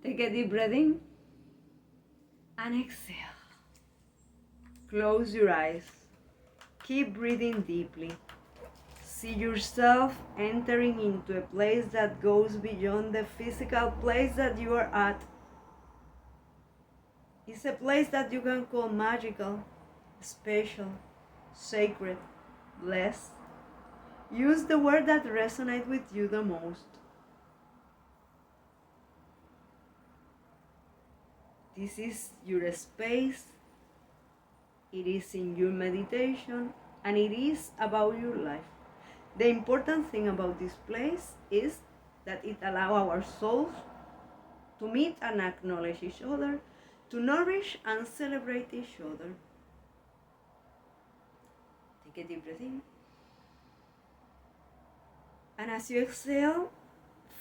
Take a deep breath in and exhale. Close your eyes. Keep breathing deeply. See yourself entering into a place that goes beyond the physical place that you are at. It's a place that you can call magical, special, sacred, blessed. Use the word that resonates with you the most. This is your space. It is in your meditation, and it is about your life. The important thing about this place is that it allows our souls to meet and acknowledge each other, to nourish and celebrate each other. Take a deep breath in. And as you exhale,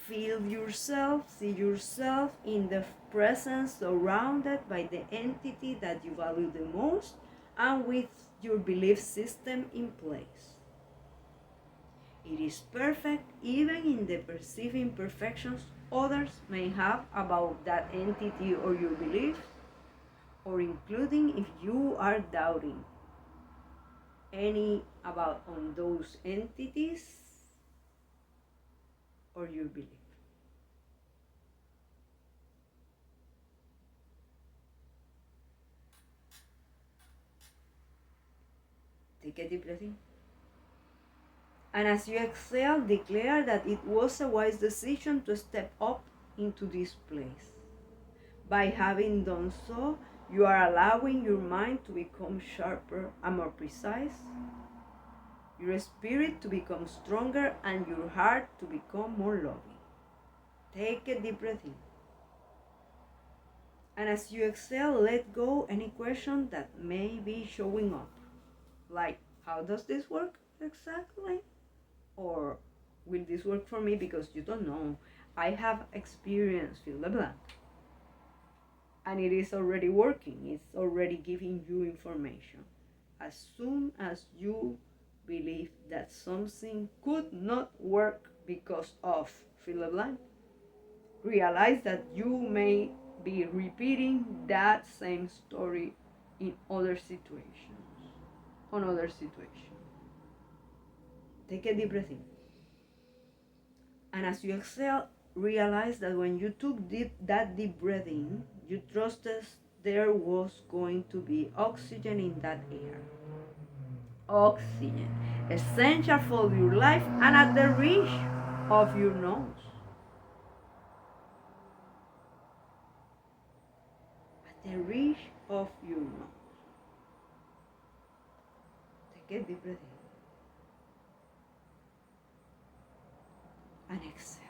feel yourself, see yourself in the presence, surrounded by the entity that you value the most and with your belief system in place. It is perfect even in the perceived imperfections others may have about that entity or your beliefs, or including if you are doubting any about on those entities or your belief. Take a deep breath in. And as you exhale, declare that it was a wise decision to step up into this place. By having done so, you are allowing your mind to become sharper and more precise, your spirit to become stronger, and your heart to become more loving. Take a deep breath in. And as you exhale, let go any question that may be showing up. Like, how does this work exactly? Or will this work for me? Because you don't know. I have experience, fill the blank. And it is already working. It's already giving you information. As soon as you believe that something could not work because of fill the blank, realize that you may be repeating that same story in other situations, on other situations. Take a deep breath in. And as you exhale, realize that when you took that deep breath in, you trusted there was going to be oxygen in that air. Oxygen, essential for your life and at the reach of your nose. At the reach of your nose. Take a deep breath in and exhale.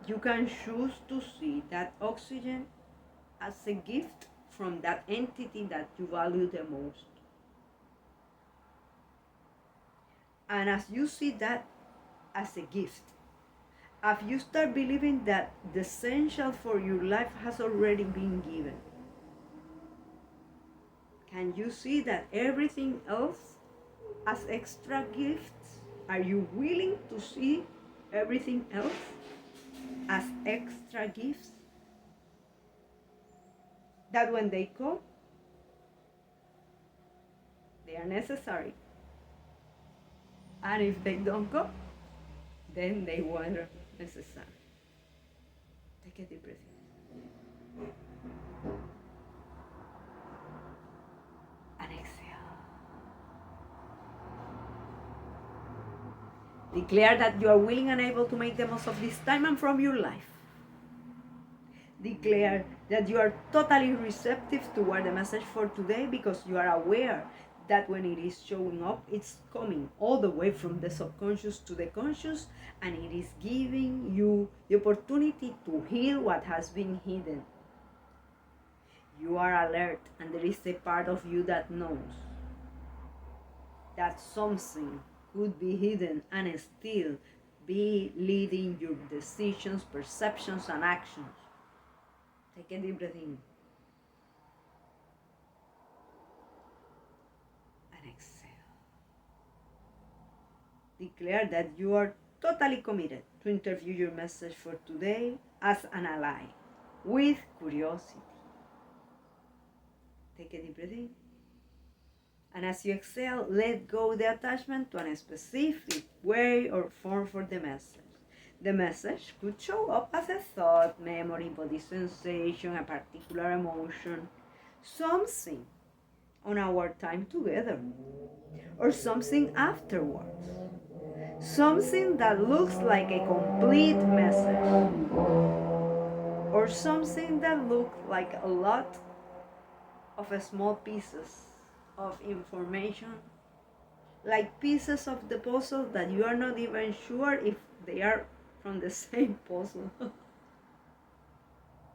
You can choose to see that oxygen as a gift from that entity that you value the most. And as you see that as a gift, as you start believing that the essential for your life has already been given, can you see that everything else as extra gifts? Are you willing to see everything else as extra gifts? That when they come, they are necessary. And if they don't come, then they weren't necessary. Take a deep breath in. And exhale. Declare that you are willing and able to make the most of this time and from your life. Declare that you are totally receptive toward the message for today because you are aware that when it is showing up, it's coming all the way from the subconscious to the conscious, and it is giving you the opportunity to heal what has been hidden. You are alert, and there is a part of you that knows that something could be hidden and still be leading your decisions, perceptions, and actions. Take a deep breath in and exhale. Declare that you are totally committed to interview your message for today as an ally with curiosity. Take a deep breath in. And as you exhale, let go the attachment to a specific way or form for the message. The message could show up as a thought, memory, body sensation, a particular emotion, something on our time together, or something afterwards. Something that looks like a complete message, or something that looks like a lot of small pieces of information, like pieces of the puzzle that you are not even sure if they are from the same puzzle.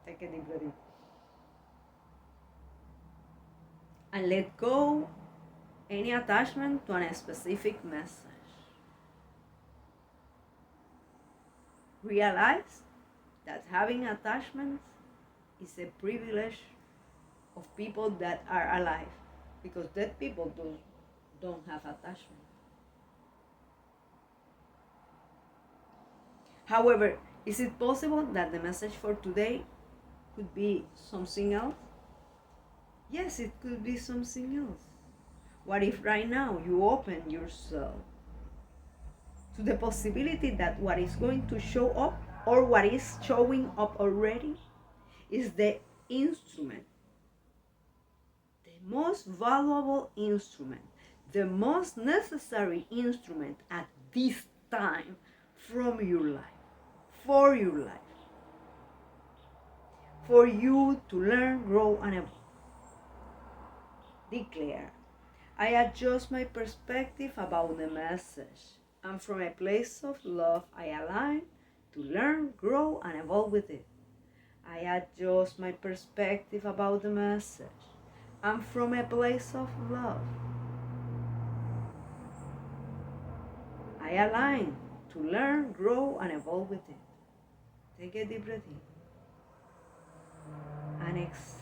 Take a deep breath in. And let go any attachment to a specific message. Realize that having attachments is a privilege of people that are alive, because dead people don't have attachment. However, is it possible that the message for today could be something else? Yes, it could be something else. What if right now you open yourself to the possibility that what is going to show up, or what is showing up already, is the instrument, the most valuable instrument, the most necessary instrument at this time from your life, for your life, for you to learn, grow, and evolve. Declare, I adjust my perspective about the message, and from a place of love, I align to learn, grow, and evolve with it. I adjust my perspective about the message, and from a place of love, I align to learn, grow, and evolve with it. Take a deep breath in and exhale.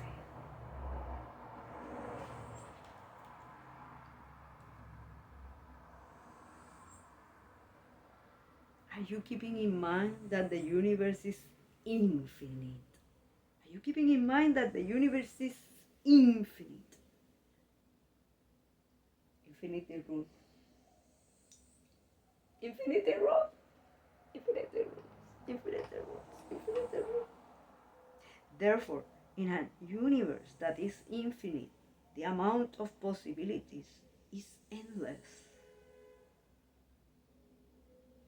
Are you keeping in mind that the universe is infinite? Are you keeping in mind that the universe is infinite? Infinity root. Infinity root. Infinity roots. Infinity roots. Infinity roots. Therefore, in a universe that is infinite, the amount of possibilities is endless.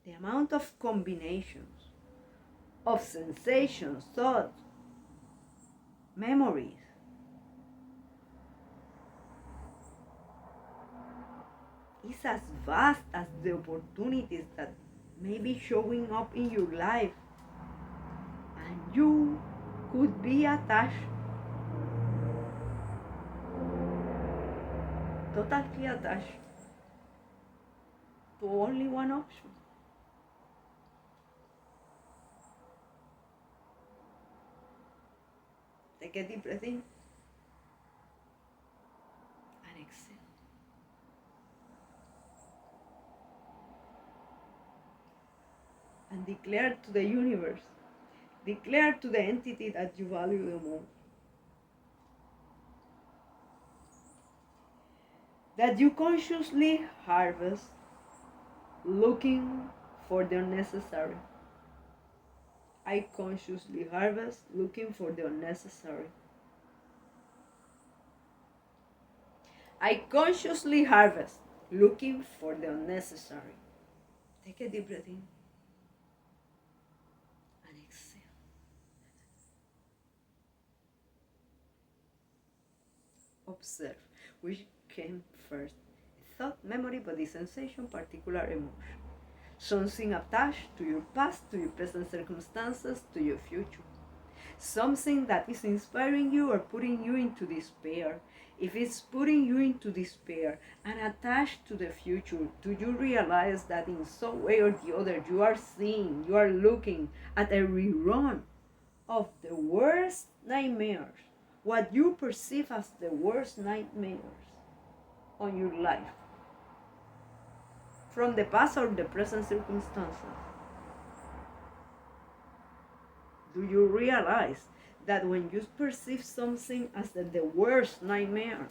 The amount of combinations, of sensations, thoughts, memories, is as vast as the opportunities that may be showing up in your life. And you could be attached, totally attached, to only one option. Take a deep breath in and exhale. And declare to the universe, declare to the entity that you value the most, that you consciously harvest looking for the unnecessary. I consciously harvest looking for the unnecessary. I consciously harvest looking for the unnecessary. Take a deep breath in and exhale. Observe which came first: thought, memory, body sensation, particular emotion. Something attached to your past, to your present circumstances, to your future. Something that is inspiring you or putting you into despair. If it's putting you into despair and attached to the future, do you realize that in some way or the other you are seeing, you are looking at a rerun of the worst nightmares, what you perceive as the worst nightmares on your life? from the past or the present circumstances? Do you realize that when you perceive something as the worst nightmare,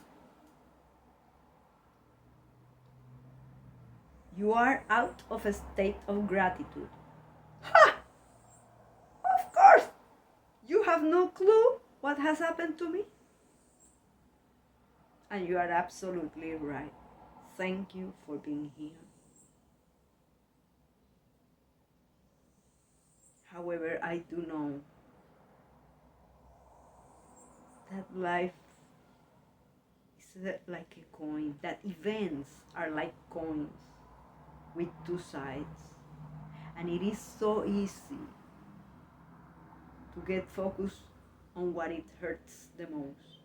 you are out of a state of gratitude? Ha! Of course! You have no clue what has happened to me. And you are absolutely right. Thank you for being here. However, I do know that life is like a coin, that events are like coins with two sides. And it is so easy to get focused on what it hurts the most.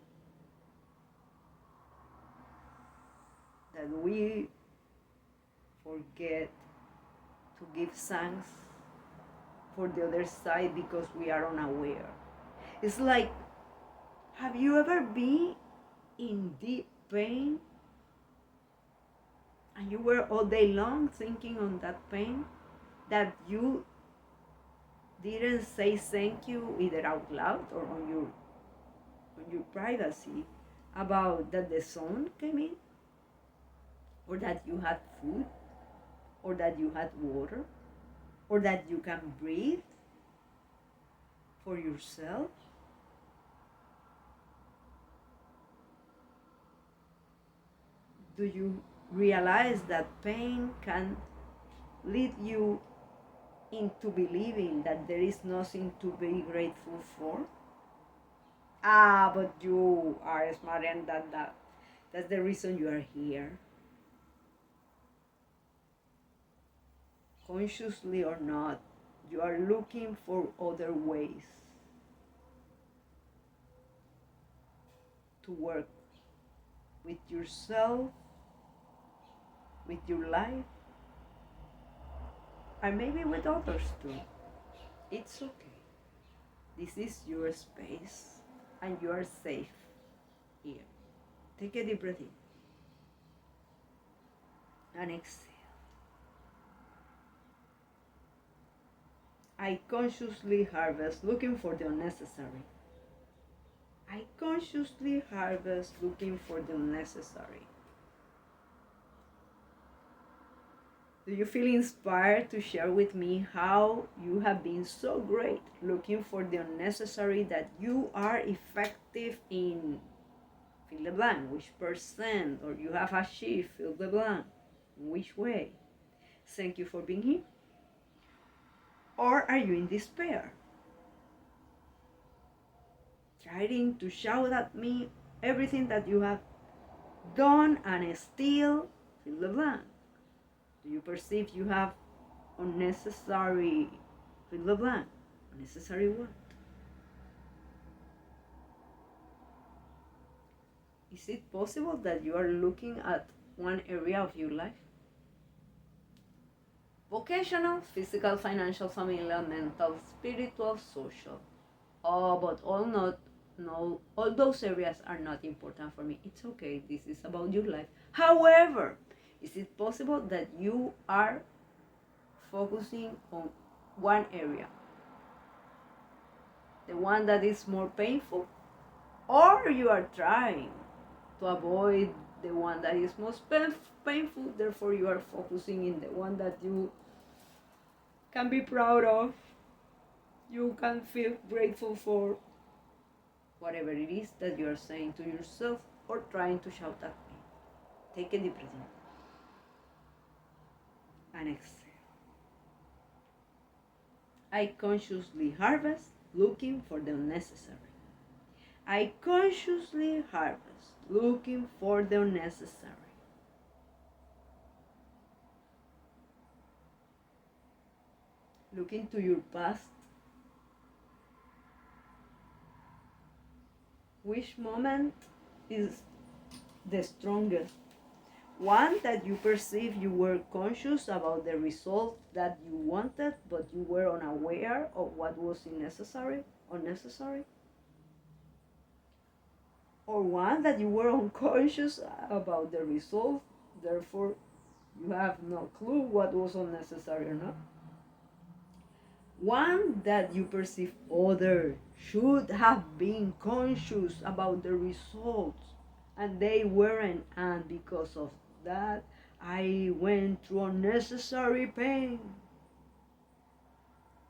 That we forget to give thanks for the other side because we are unaware. It's like, have you ever been in deep pain and you were all day long thinking on that pain that you didn't say thank you either out loud or on your privacy about that the sun came in, or that you had food, or that you had water, or that you can breathe for yourself? Do you realize that pain can lead you into believing that there is nothing to be grateful for? Ah, but you are smarter than that. That's the reason you are here. Consciously or not, you are looking for other ways to work with yourself, with your life, and maybe with others too. It's okay. This is your space, and you are safe here. Take a deep breath in and exhale. I consciously harvest looking for the unnecessary. I consciously harvest looking for the unnecessary. Do you feel inspired to share with me how you have been so great looking for the unnecessary that you are effective in fill the blank, which percent, or you have achieved fill the blank, in which way? Thank you for being here. Or are you in despair? Trying to shout at me everything that you have done and still fill the blank. Do you perceive you have unnecessary fill the blank? Unnecessary what? Is it possible that you are looking at one area of your life? Vocational, physical, financial, familiar, mental, spiritual, social. Oh, but all those areas are not important for me. It's okay. This is about your life. However, is it possible that you are focusing on one area, the one that is more painful, or you are trying to avoid the one that is most painful, therefore you are focusing in the one that you can be proud of, you can feel grateful for, whatever it is that you are saying to yourself or trying to shout at me. Take a deep breath in and exhale. I consciously harvest looking for the unnecessary. I consciously harvest looking for the unnecessary. Look into your past. Which moment is the strongest? One that you perceive you were conscious about the result that you wanted, but you were unaware of what was unnecessary? Or one that you were unconscious about the result, therefore You have no clue what was unnecessary or not. One that you perceive other should have been conscious about the results and they weren't, and because of that I went through unnecessary pain.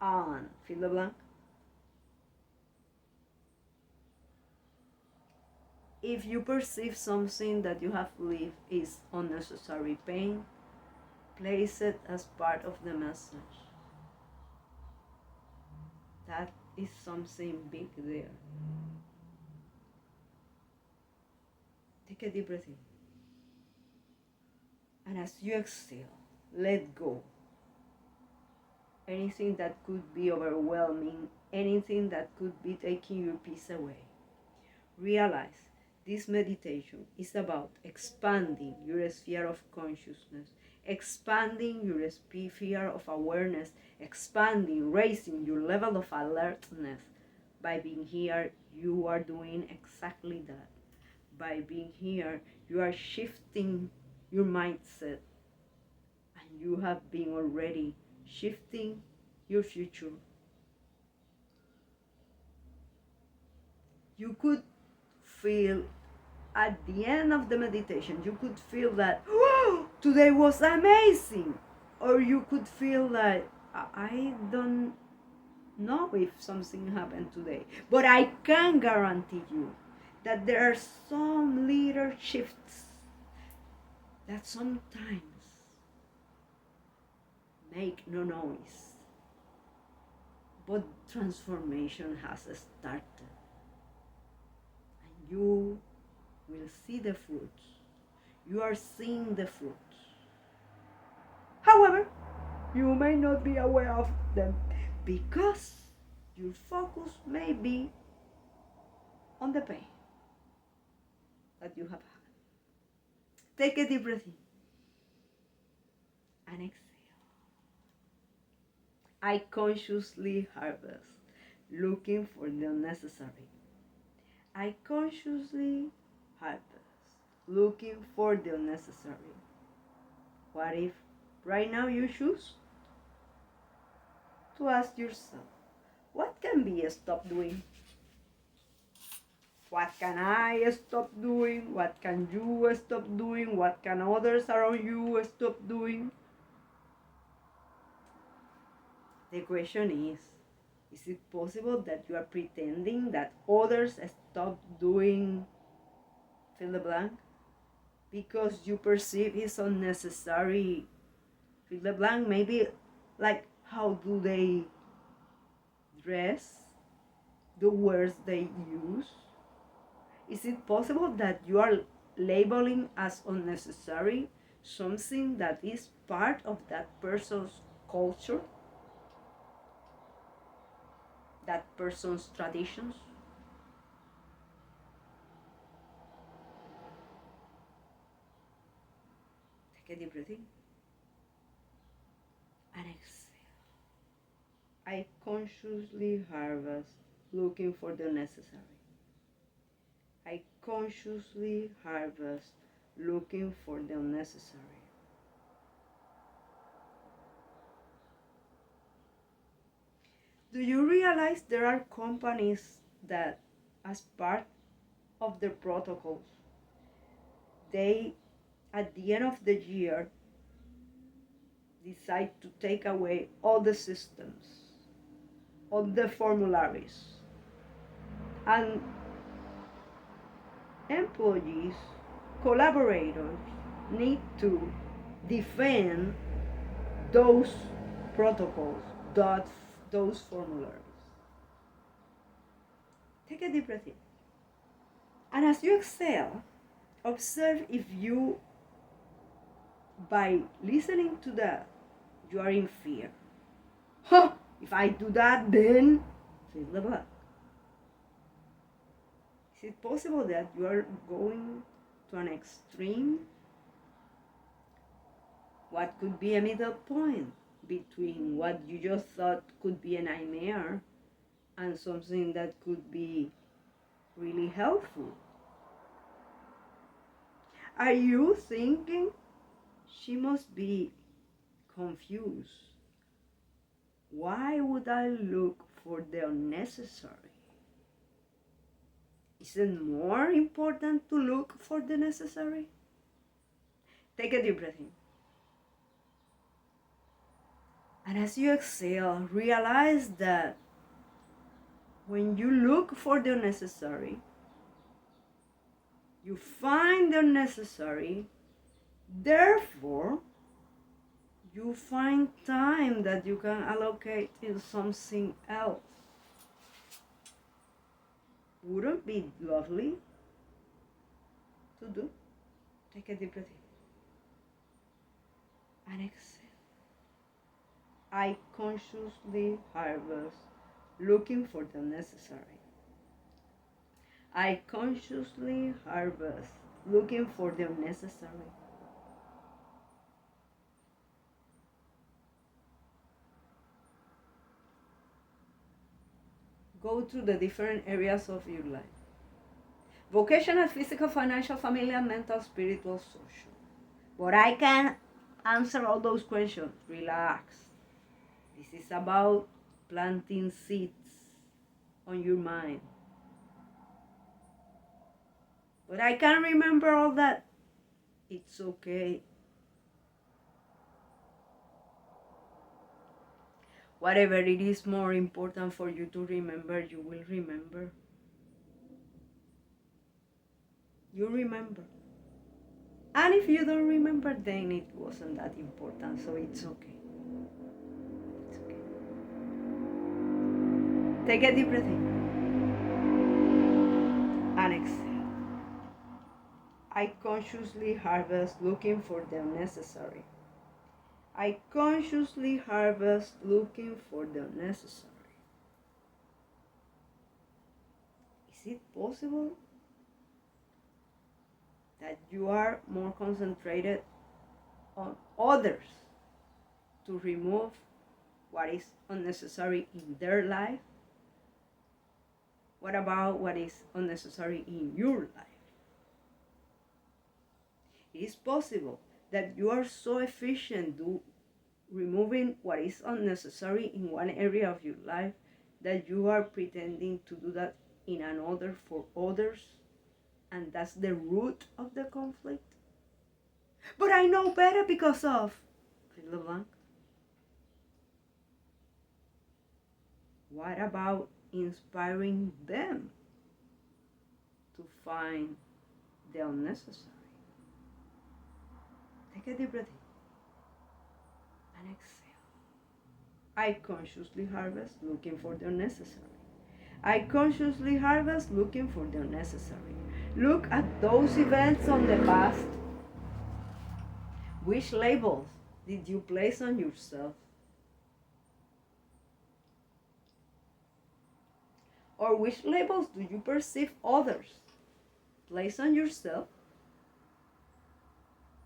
And fill the blank. If you perceive something that you have lived is unnecessary pain, place it as part of the message. That is something big there. Take a deep breath in. And as you exhale, let go. Anything that could be overwhelming, anything that could be taking your peace away. Realize this meditation is about expanding your sphere of consciousness, expanding your sphere of awareness, expanding, raising your level of alertness. By being here, you are doing exactly that. By being here, you are shifting your mindset, and you have been already shifting your future. You could feel at the end of the meditation, you could feel that, oh, today was amazing. Or you could feel that, I don't know if something happened today, but I can guarantee you that there are some little shifts that sometimes make no noise, but transformation has started, and you will see the fruits. You are seeing the fruits. However, you may not be aware of them because your focus may be on the pain that you have had. Take a deep breath in and exhale. I consciously harvest, looking for the unnecessary. I consciously harvest, looking for the unnecessary. What if right now you choose to ask yourself, what can be stopped doing? What can I stop doing? What can you stop doing? What can others around you stop doing? The question is it possible that you are pretending that others stop doing fill the blank because you perceive it's unnecessary? Fill the blank, maybe like how do they dress, the words they use. Is it possible that you are labeling as unnecessary something that is part of that person's culture, that person's traditions? Take a deep breath in and exhale. I consciously harvest, looking for the necessary. I consciously harvest, looking for the unnecessary. Do you realize there are companies that, as part of their protocols, they, at the end of the year, decide to take away all the systems, all the formularies, and employees, collaborators need to defend those protocols, those formularies. Take a deep breath in. And as you exhale, observe if you, by listening to that, you are in fear. Huh, if I do that, then fill the blank. Is it possible that you are going to an extreme? What could be a middle point between what you just thought could be a nightmare and something that could be really helpful? Are you thinking She must be confused. Why would I look for the unnecessary? Is it more important to look for the necessary? Take a deep breath in. And as you exhale, realize that when you look for the necessary, you find the necessary, therefore, you find time that you can allocate in something else. Wouldn't it be lovely to do? Take a deep breath in and exhale. I consciously harvest looking for the necessary. I consciously harvest looking for the necessary. Go to the different areas of your life. Vocational, physical, financial, familiar, mental, spiritual, social. But I can answer all those questions. Relax. This is about planting seeds on your mind. But I can't remember all that. It's okay. Whatever it is more important for you to remember, you will remember. You remember. And if you don't remember, then it wasn't that important, so it's okay. It's okay. Take a deep breath in and exhale. I consciously harvest looking for the necessary. I consciously harvest looking for the necessary. Is it possible that you are more concentrated on others to remove what is unnecessary in their life? What about what is unnecessary in your life? It is possible that you are so efficient removing what is unnecessary in one area of your life that you are pretending to do that in another for others, and that's the root of the conflict. But I know better because of fill the blank. What about inspiring them to find the unnecessary? Take a deep breath in and exhale. I consciously harvest looking for the unnecessary. I consciously harvest looking for the unnecessary. Look at those events on the past. Which labels did you place on yourself? Or which labels do you perceive others place on yourself?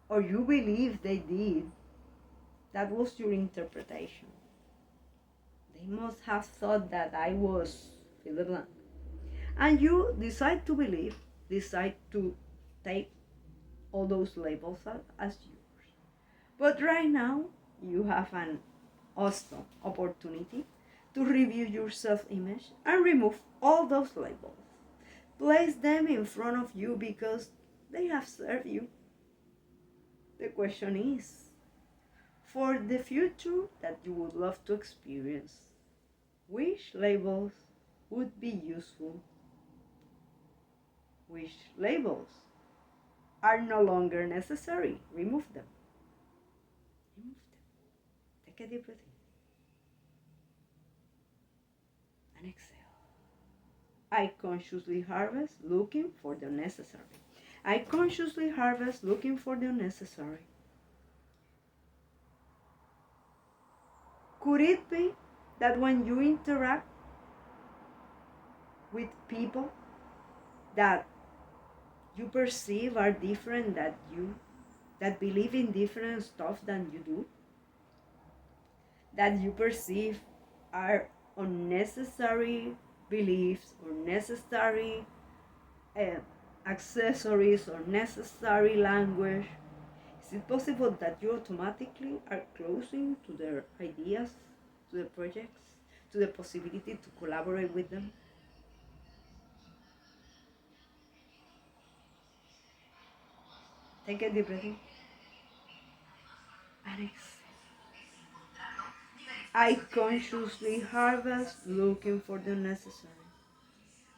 Or you believe they did? That was your interpretation. They must have thought that I was fill the blank. And you decide to believe, decide to take all those labels as yours. But right now, you have an awesome opportunity to review your self-image and remove all those labels. Place them in front of you because they have served you. The question is, for the future that you would love to experience, which labels would be useful? Which labels are no longer necessary? Remove them. Remove them. Take a deep breath in and exhale. I consciously harvest looking for the necessary. I consciously harvest looking for the necessary. Could it be that when you interact with people that you perceive are different than you, that believe in different stuff than you do, that you perceive are unnecessary beliefs or necessary accessories or necessary language? Is Is it possible that you automatically are closing to their ideas, to the projects, to the possibility to collaborate with them? Take a deep breath in and exhale. I consciously harvest looking for the necessary.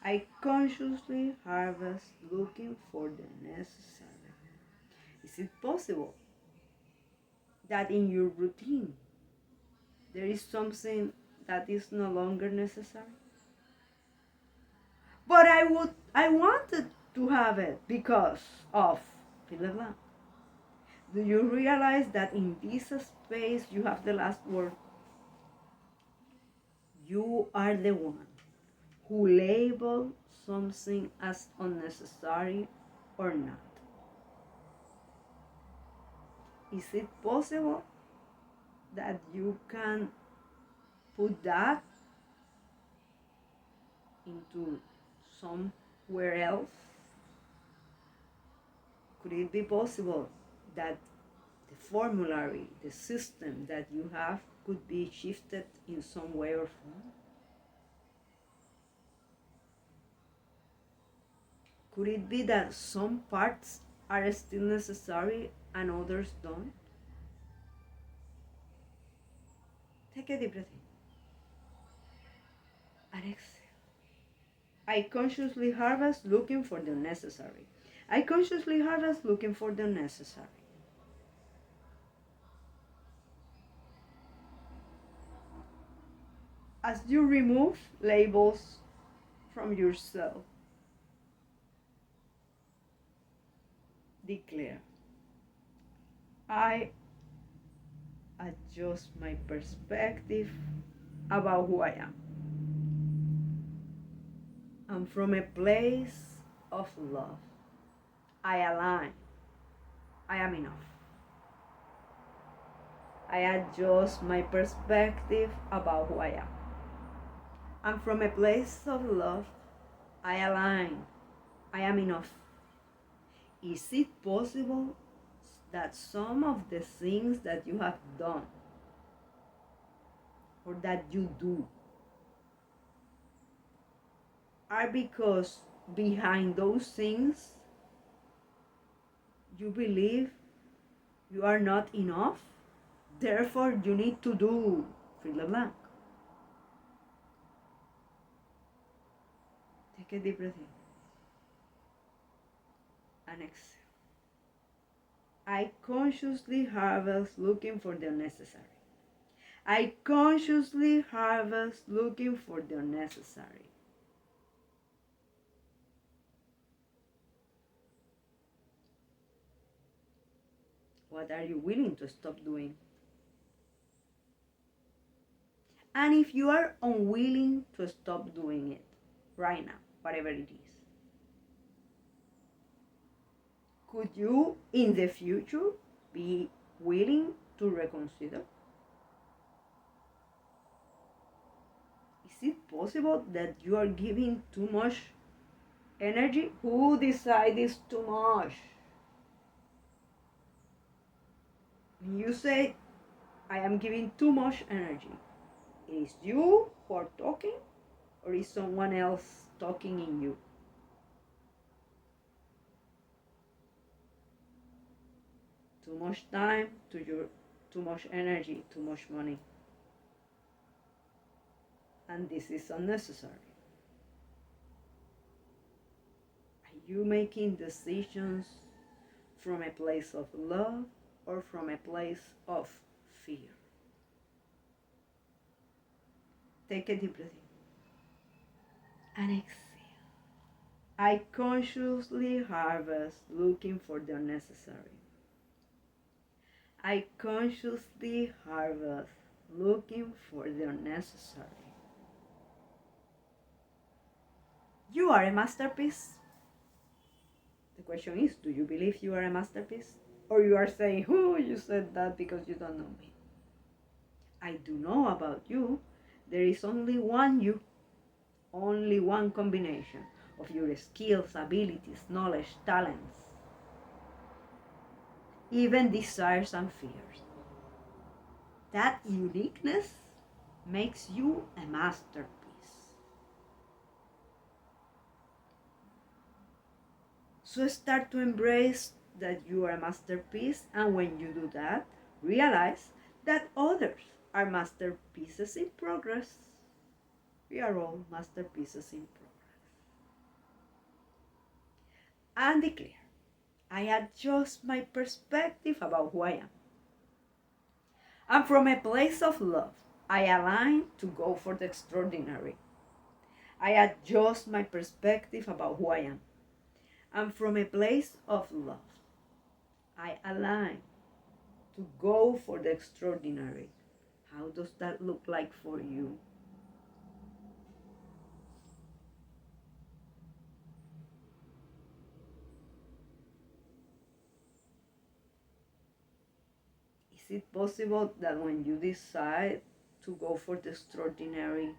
I consciously harvest looking for the necessary. Is it possible that in your routine there is something that is no longer necessary? But I wanted to have it because of fill in blank. Do you realize that in this space you have the last word? You are the one who labels something as unnecessary or not. Is it possible that you can put that into somewhere else? Could it be possible that the formulary, the system that you have could be shifted in some way or form? Could it be that some parts are still necessary and others don't? Take a deep breath in and exhale. I consciously harvest looking for the necessary. I consciously harvest looking for the necessary. As you remove labels from yourself, declare, I adjust my perspective about who I am. And from a place of love, I align. I am enough. I adjust my perspective about who I am. And from a place of love, I align. I am enough. Is it possible that some of the things that you have done or that you do are because behind those things you believe you are not enough? Therefore, you need to do fill the blank. Take a deep breath in and exhale. I consciously harvest looking for the necessary. I consciously harvest looking for the necessary. What are you willing to stop doing? And if you are unwilling to stop doing it right now, whatever it is, could you in the future be willing to reconsider? Is it possible that you are giving too much energy? Who decides too much? When you say, I am giving too much energy, is you who are talking or is someone else talking in you? Too much time, too much energy, too much money. And this is unnecessary. Are you making decisions from a place of love or from a place of fear? Take a deep breath in and exhale. I consciously harvest looking for the necessary. I consciously harvest looking for the necessary. You are a masterpiece. The question is, do you believe you are a masterpiece? Or you are saying, oh, you said that because you don't know me. I do know about you. There is only one you, only one combination of your skills, abilities, knowledge, talents. even desires and fears. That uniqueness makes you a masterpiece. So start to embrace that you are a masterpiece, and when you do that, realize that others are masterpieces in progress. We are all masterpieces in progress. And declare, I adjust my perspective about who I am. And from a place of love, I align to go for the extraordinary. I adjust my perspective about who I am. And from a place of love, I align to go for the extraordinary. How does that look like for you? Is it possible that when you decide to go for the extraordinary,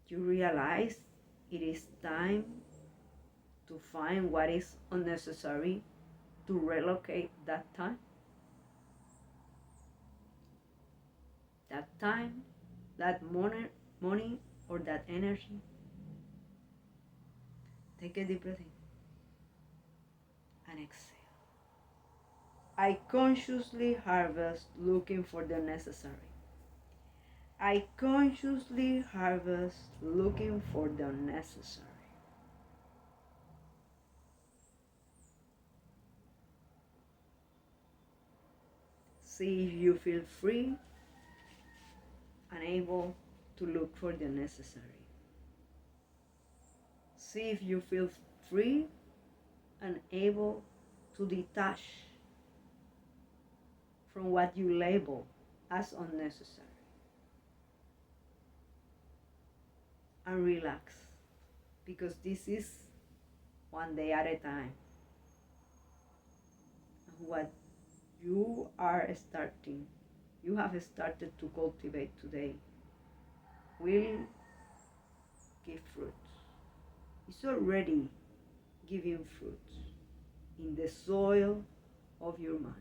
you realize it is time to find what is unnecessary to relocate that time? That time, that money or that energy? Take a deep breath in and exhale. I consciously harvest looking for the necessary. I consciously harvest looking for the necessary. See if you feel free and able to look for the necessary. See if you feel free and able to detach from what you label as unnecessary. And relax, because this is one day at a time. What you have started to cultivate today will give fruits. It's already giving fruits in the soil of your mind.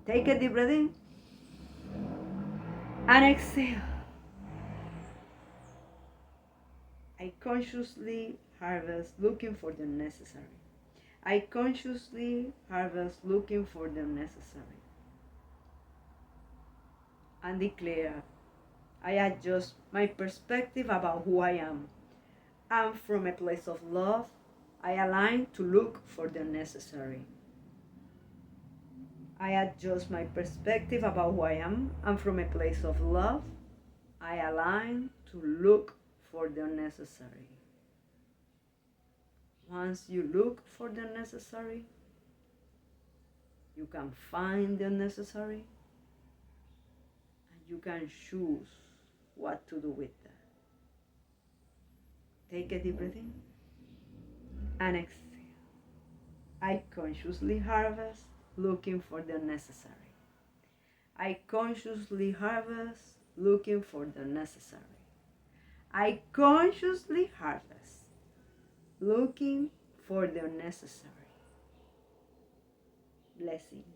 Take a deep breath in and exhale. I consciously harvest looking for the necessary. I consciously harvest looking for the necessary. And declare, I adjust my perspective about who I am. And from a place of love, I align to look for the necessary. I adjust my perspective about who I am, and from a place of love, I align to look for the necessary. Once you look for the necessary, you can find the necessary, and you can choose what to do with that. Take a deep breath in and exhale. I consciously harvest looking for the necessary. I consciously harvest looking for the necessary. I consciously harvest looking for the necessary. Blessings.